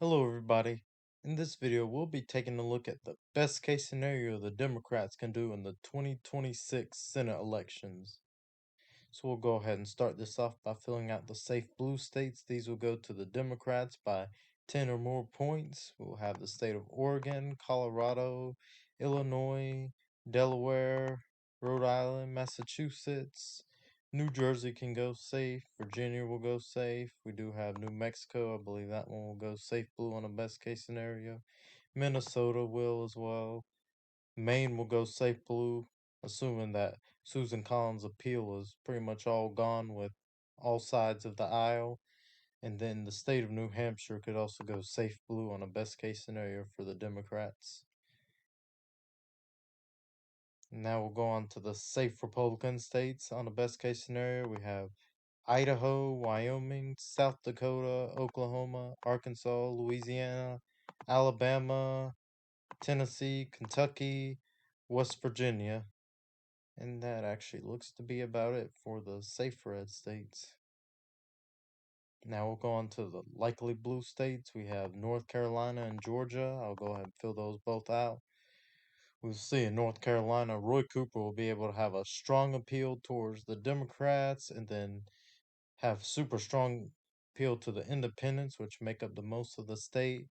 Hello, everybody. In this video, we'll be taking a look at the best case scenario the Democrats can do in the 2026 Senate elections. So we'll go ahead and start this off by filling out the safe blue states. These will go to the Democrats by 10 or more points. We'll have the state of Oregon, Colorado, Illinois, Delaware, Rhode Island, Massachusetts. New Jersey can go safe. Virginia will go safe. We do have New Mexico. I believe that one will go safe blue on a best case scenario. Minnesota will as well. Maine will go safe blue, assuming that Susan Collins' appeal is pretty much all gone with all sides of the aisle. And then the state of New Hampshire could also go safe blue on a best case scenario for the Democrats. Now we'll go on to the safe Republican states. On a best case scenario, we have Idaho, Wyoming, South Dakota, Oklahoma, Arkansas, Louisiana, Alabama, Tennessee, Kentucky, West Virginia. And that actually looks to be about it for the safe red states. Now we'll go on to the likely blue states. We have North Carolina and Georgia. I'll go ahead and fill those both out. We'll see in North Carolina, Roy Cooper will be able to have a strong appeal towards the Democrats and then have super strong appeal to the independents, which make up the most of the state.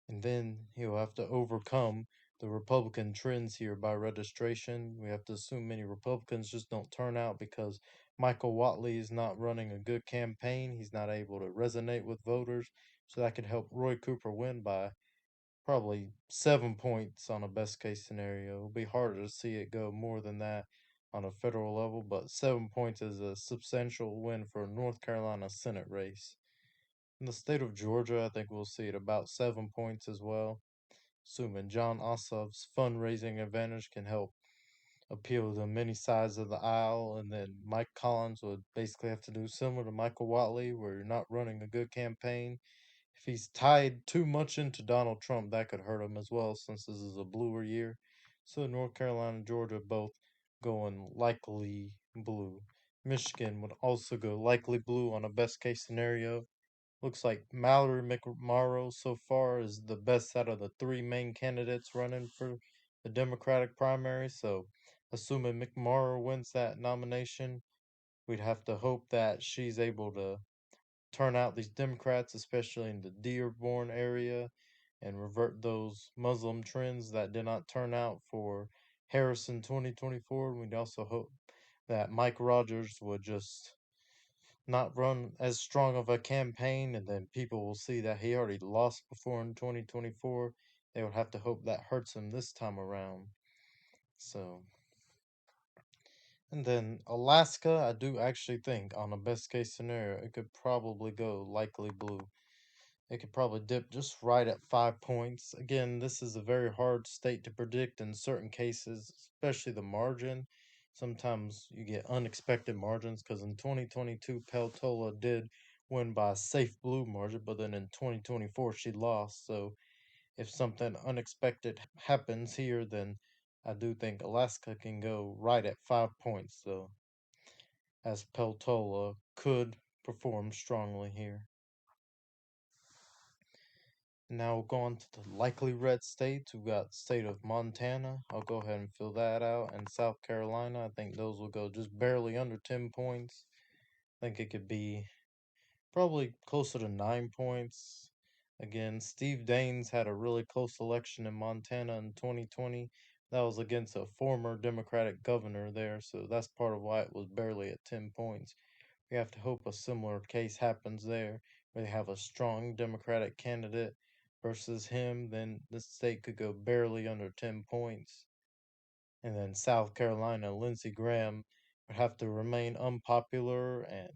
And then he'll have to overcome the Republican trends here by registration. We have to assume many Republicans just don't turn out because Michael Watley is not running a good campaign. He's not able to resonate with voters. So that could help Roy Cooper win by probably 7 points on a best case scenario. It'll be harder to see it go more than that on a federal level, but 7 points is a substantial win for North Carolina Senate race. In the state of Georgia, I think we'll see it about 7 points as well, assuming John Ossoff's fundraising advantage can help appeal to many sides of the aisle, and then Mike Collins would basically have to do similar to Michael Watley, where you're not running a good campaign. If he's tied too much into Donald Trump, that could hurt him as well, since this is a bluer year. So North Carolina and Georgia both going likely blue. Michigan would also go likely blue on a best case scenario. Looks like Mallory McMorrow so far is the best out of the three main candidates running for the Democratic primary. So, assuming McMorrow wins that nomination, we'd have to hope that she's able to turn out these Democrats, especially in the Dearborn area, and revert those Muslim trends that did not turn out for Harris in 2024. We'd also hope that Mike Rogers would just not run as strong of a campaign, and then people will see that he already lost before in 2024. They would have to hope that hurts him this time around. So, and then Alaska, I do actually think on a best case scenario, it could probably go likely blue. It could probably dip just right at 5 points. Again, this is a very hard state to predict in certain cases, especially the margin. Sometimes you get unexpected margins because in 2022, Peltola did win by a safe blue margin, but then in 2024, she lost. So if something unexpected happens here, then I do think Alaska can go right at 5 points, though, as Peltola could perform strongly here. Now we'll go on to the likely red states. We've got the state of Montana. I'll go ahead and fill that out. And South Carolina. I think those will go just barely under 10 points. I think it could be probably closer to 9 points. Again, Steve Daines had a really close election in Montana in 2020. That was against a former Democratic governor there, so that's part of why it was barely at 10 points. We have to hope a similar case happens there, where they have a strong Democratic candidate versus him, then the state could go barely under 10 points. And then South Carolina, Lindsey Graham would have to remain unpopular, and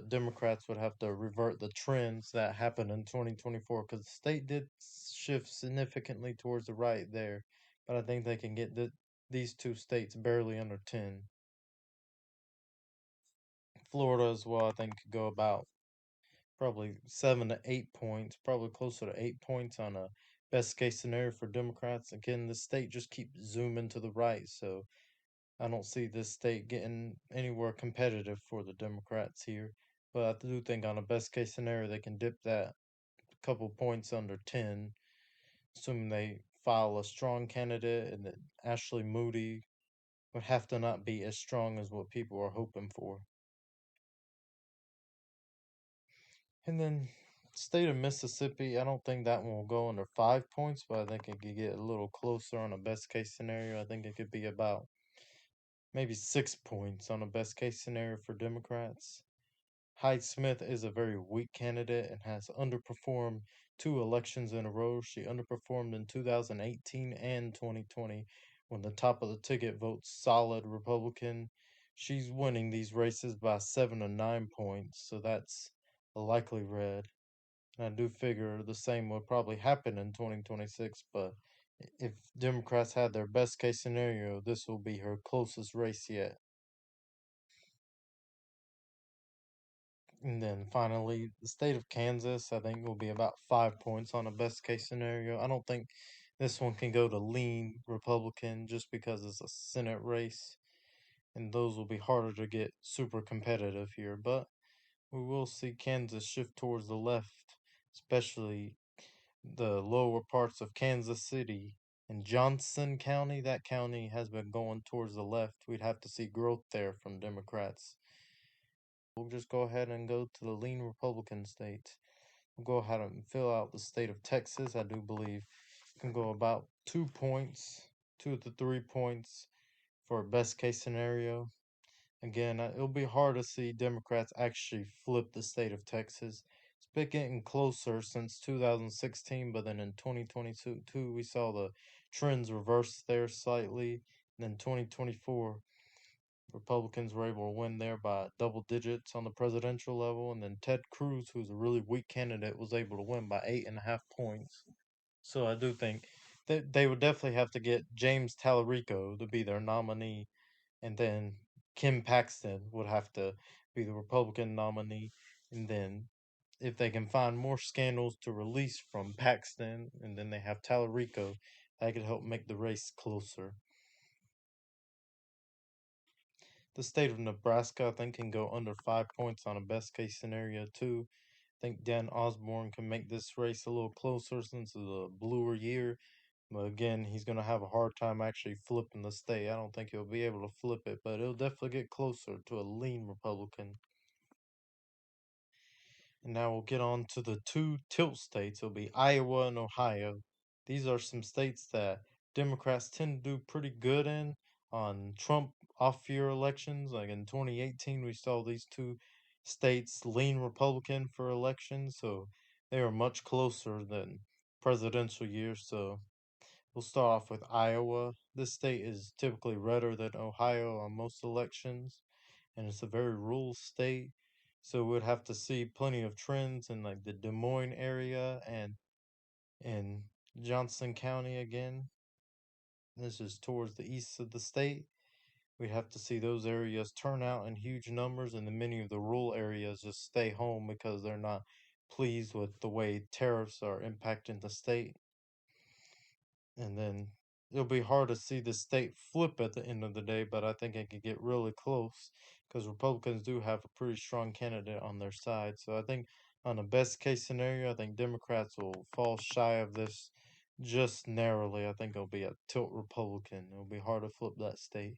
Democrats would have to revert the trends that happened in 2024, because the state did shift significantly towards the right there, but I think they can get these two states barely under 10. Florida as well, I think, could go about probably 7 to 8 points, probably closer to 8 points on a best case scenario for Democrats. Again, the state just keeps zooming to the right, so I don't see this state getting anywhere competitive for the Democrats here. But I do think on a best case scenario they can dip that a couple points under 10, assuming they file a strong candidate, and that Ashley Moody would have to not be as strong as what people are hoping for. And then state of Mississippi, I don't think that one will go under 5 points, but I think it could get a little closer on a best case scenario. I think it could be about maybe 6 points on a best case scenario for Democrats. Hyde Smith is a very weak candidate and has underperformed 2 elections in a row. She underperformed in 2018 and 2020 when the top of the ticket votes solid Republican. She's winning these races by 7 to 9 points, so that's a likely red. And I do figure the same would probably happen in 2026, but if Democrats had their best case scenario, this will be her closest race yet. And then finally, the state of Kansas, I think, will be about 5 points on a best case scenario. I don't think this one can go to lean Republican just because it's a Senate race, and those will be harder to get super competitive here. But we will see Kansas shift towards the left, especially the lower parts of Kansas City and Johnson County. That county has been going towards the left. We'd have to see growth there from Democrats. We'll just go ahead and go to the lean Republican states. We'll go ahead and fill out the state of Texas. I do believe it can go about 2 points, 2 to 3 points for a best case scenario. Again, it'll be hard to see Democrats actually flip the state of Texas. It's been getting closer since 2016, but then in 2022, we saw the trends reverse there slightly. And then 2024, Republicans were able to win there by double digits on the presidential level, and then Ted Cruz, who's a really weak candidate, was able to win by 8.5 points. So I do think that they would definitely have to get James Tallarico to be their nominee, and then Kim Paxton would have to be the Republican nominee, and then if they can find more scandals to release from Paxton, and then they have Tallarico, that could help make the race closer. The state of Nebraska, I think, can go under 5 points on a best case scenario too. I think Dan Osborne can make this race a little closer since it's a bluer year. But again, he's going to have a hard time actually flipping the state. I don't think he'll be able to flip it, but it'll definitely get closer to a lean Republican. And now we'll get on to the two tilt states. It'll be Iowa and Ohio. These are some states that Democrats tend to do pretty good in on Trump off year elections. Like in 2018, we saw these two states lean Republican for elections, so they are much closer than presidential years. So we'll start off with Iowa. This state is typically redder than Ohio on most elections, and it's a very rural state. So we'd have to see plenty of trends in like the Des Moines area and in Johnson County again. This is towards the east of the state. We'd have to see those areas turn out in huge numbers, and then many of the rural areas just stay home because they're not pleased with the way tariffs are impacting the state. And then it'll be hard to see the state flip at the end of the day, but I think it could get really close because Republicans do have a pretty strong candidate on their side. So I think on the best case scenario, I think Democrats will fall shy of this just narrowly. I think it'll be a tilt Republican. It'll be hard to flip that state.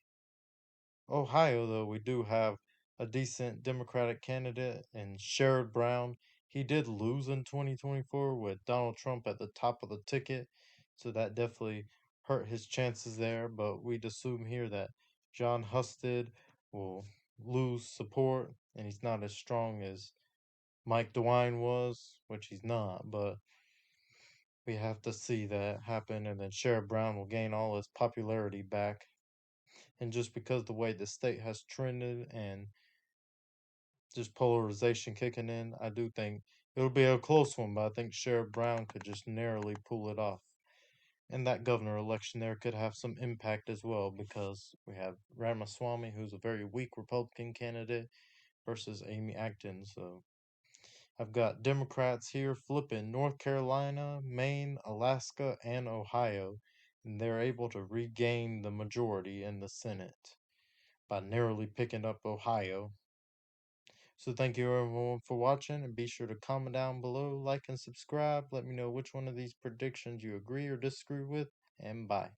Ohio, though, we do have a decent Democratic candidate in Sherrod Brown. He did lose in 2024 with Donald Trump at the top of the ticket, so that definitely hurt his chances there. But we'd assume here that John Husted will lose support, and he's not as strong as Mike DeWine was, which he's not, but we have to see that happen, and then Sherrod Brown will gain all his popularity back. And just because the way the state has trended and just polarization kicking in, I do think it'll be a close one, but I think Sherrod Brown could just narrowly pull it off. And that governor election there could have some impact as well because we have Ramaswamy, who's a very weak Republican candidate, versus Amy Acton. So I've got Democrats here flipping North Carolina, Maine, Alaska, and Ohio, and they're able to regain the majority in the Senate by narrowly picking up Ohio. So thank you everyone for watching, and be sure to comment down below, like and subscribe. Let me know which one of these predictions you agree or disagree with, and bye.